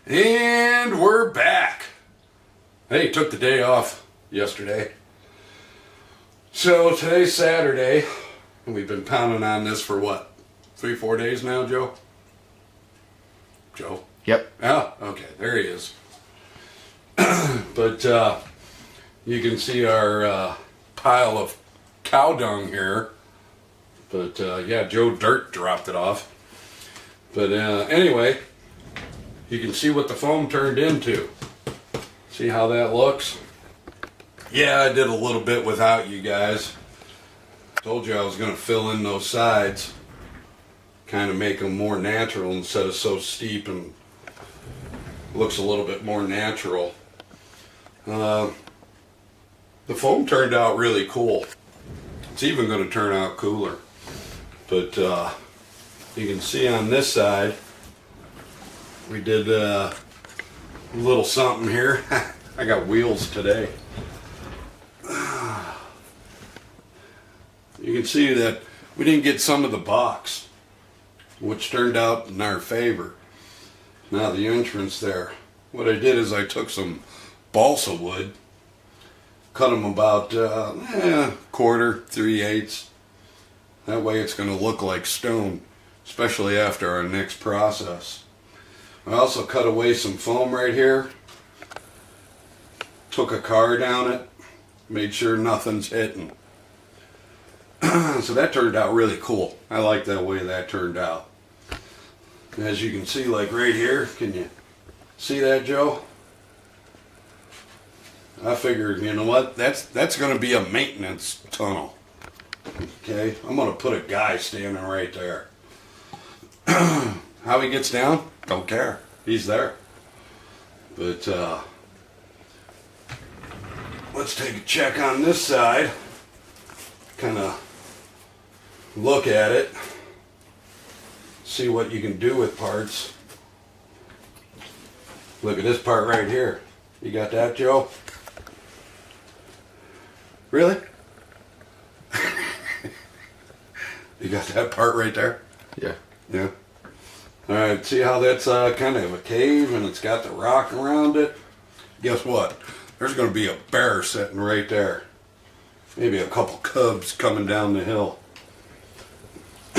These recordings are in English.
And we're back. Hey, took the day off yesterday. So today's Saturday, and we've been pounding on this for what? 3-4 days now, Joe? Joe? Yep. Oh, okay, there he is. But you can see our pile of cow dung here. But yeah, Joe Dirt dropped it off. But anyway, you can see what the foam turned into. See how that looks? Yeah, I did a little bit without you guys. Told you I was going to fill in those sides. Kind of make them more natural instead of so steep, and looks a little bit more natural. The foam turned out really cool. It's even going to turn out cooler. But you can see on this side, we did a little something here. I got wheels today. You can see that we didn't get some of the box, which turned out in our favor. Now the entrance there. What I did is I took some balsa wood, cut them about quarter, 3/8. That way it's going to look like stone, especially after our next process. I also cut away some foam right here. Took a car down it, made sure nothing's hitting. So that turned out really cool. I like that way that turned out. As you can see, like right here, can you see that, Joe? I figured, you know what, that's going to be a maintenance tunnel. Okay, I'm going to put a guy standing right there. How he gets down, don't care. He's there. But let's take a check on this side. Kind of look at it. See what you can do with parts. Look at this part right here. You got that, Joe? Really? You got that part right there? Yeah. Yeah. Alright, see how that's kind of a cave and it's got the rock around it? Guess what? There's going to be a bear sitting right there. Maybe a couple cubs coming down the hill.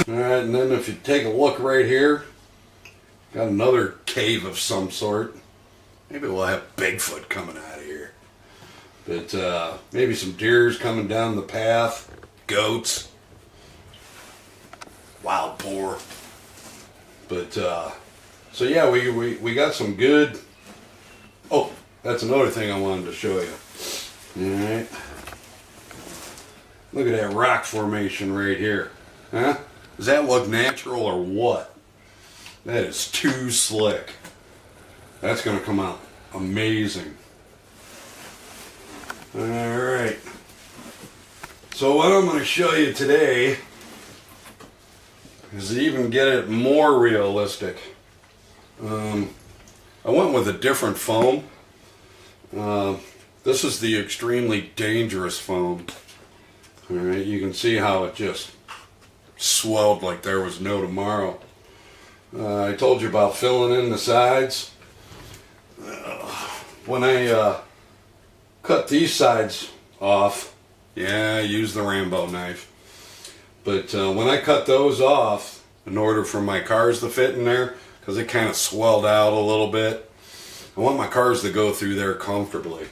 Alright, and then if you take a look right here, got another cave of some sort. Maybe we'll have Bigfoot coming out of here. But maybe some deers coming down the path, goats, wild boar. But so yeah, we got some good. Oh, that's another thing I wanted to show you. Alright. Look at that rock formation right here. Huh? Does that look natural or what? That is too slick. That's going to come out amazing. Alright. So what I'm going to show you today is to even get it more realistic. I went with a different foam. This is the extremely dangerous foam. Alright, you can see how it just swelled like there was no tomorrow. I told you about filling in the sides. When I cut these sides off, yeah, I used the Rambo knife. But when I cut those off, in order for my cars to fit in there, because it kind of swelled out a little bit, I want my cars to go through there comfortably.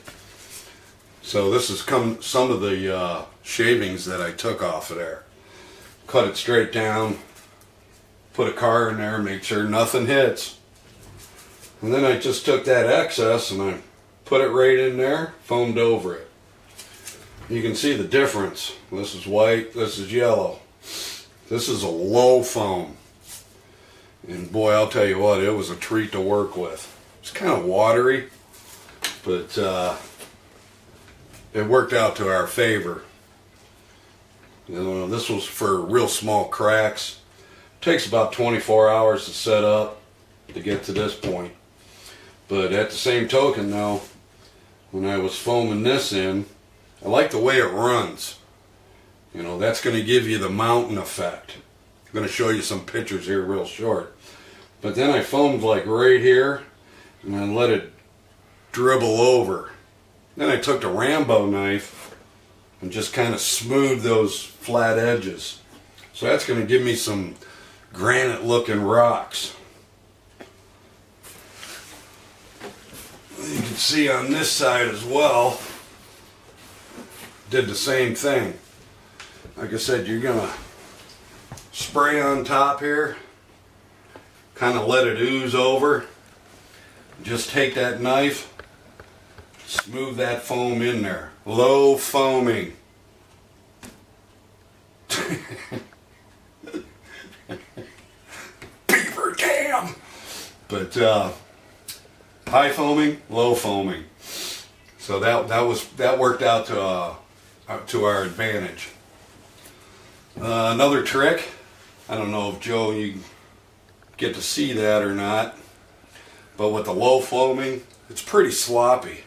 So this is some of the shavings that I took off of there. Cut it straight down, put a car in there, make sure nothing hits. And then I just took that excess and I put it right in there, foamed over it. You can see the difference. This is white, this is yellow. This is a low foam. And boy, I'll tell you what, it was a treat to work with. It's kind of watery, but it worked out to our favor. You know, this was for real small cracks. It takes about 24 hours to set up to get to this point. But at the same token though, when I was foaming this in, I like the way it runs. You know, that's going to give you the mountain effect. I'm going to show you some pictures here real short. But then I foamed like right here, and I let it dribble over. Then I took the Rambo knife and just kind of smoothed those flat edges. So that's going to give me some granite looking rocks. You can see on this side as well, did the same thing. Like I said, you're going to spray on top here, kind of let it ooze over. Just take that knife, smooth that foam in there. Low foaming. Beaver dam! But high foaming, low foaming. So that worked out to our advantage. Another trick. I don't know if Joe you get to see that or not, but with the low foaming, it's pretty sloppy.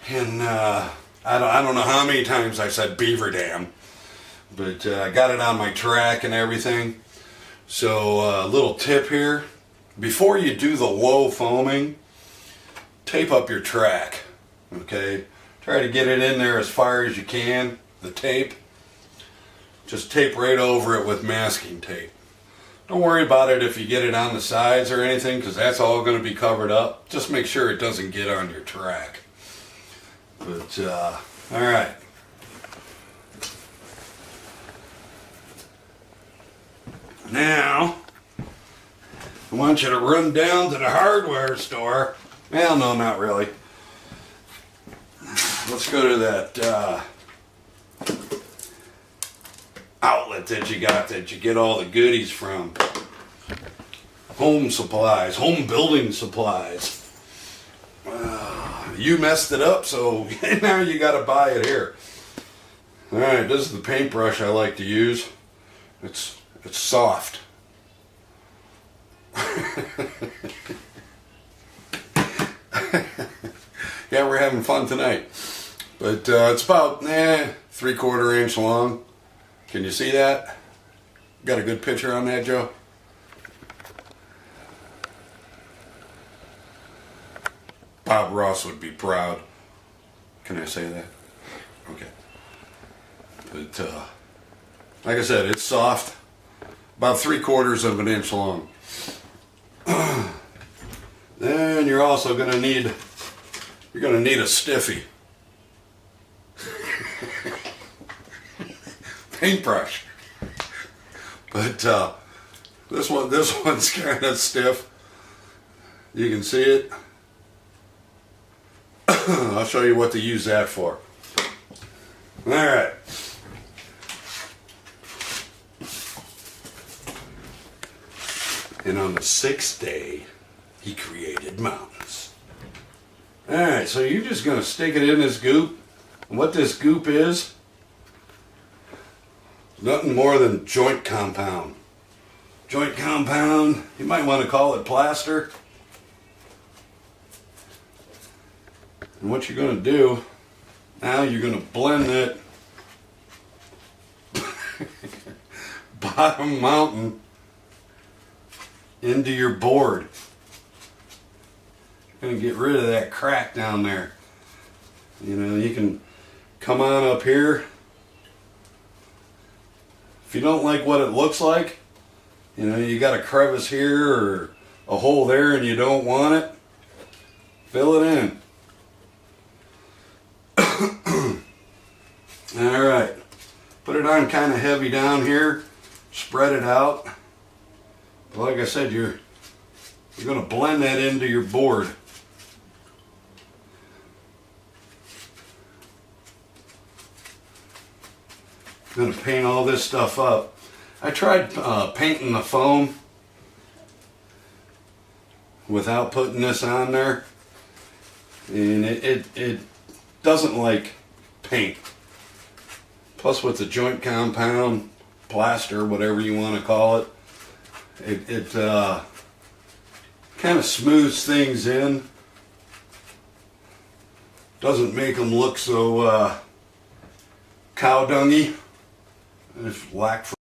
And I don't know how many times I said beaver dam, but I got it on my track and everything. So a little tip here, before you do the low foaming, tape up your track, okay? Try to get it in there as far as you can, the tape. Just tape right over it with masking tape. Don't worry about it if you get it on the sides or anything, because that's all going to be covered up. Just make sure it doesn't get on your track. But, alright. Now, I want you to run down to the hardware store. Well, no, not really. Let's go to that outlet that you got that you get all the goodies from. Home supplies, home building supplies. You messed it up, so now you got to buy it here. Alright, this is the paintbrush I like to use. It's soft. Yeah, we're having fun tonight. But it's about 3/4 inch long. Can you see that? Got a good picture on that, Joe? Bob Ross would be proud. Can I say that? Okay. But like I said, it's soft. About 3/4 inch long. Then you're also gonna need a stiffy. Paintbrush. But this one's kind of stiff. You can see it. I'll show you what to use that for. Alright. And on the 6th day, he created mountains. Alright, so you're just going to stick it in this goop. And what this goop is nothing more than joint compound. Joint compound, you might want to call it plaster. And what you're going to do, now you're going to blend that bottom mountain into your board. You're going to get rid of that crack down there. You know, you can come on up here. If you don't like what it looks like, you know, you got a crevice here or a hole there and you don't want it, fill it in. Alright, put it on kind of heavy down here, spread it out. But like I said, you're going to blend that into your board. I'm going to paint all this stuff up. I tried painting the foam without putting this on there, and it doesn't like paint. Plus with the joint compound, plaster, whatever you want to call it, it kind of smooths things in. Doesn't make them look so cow dungy, if lack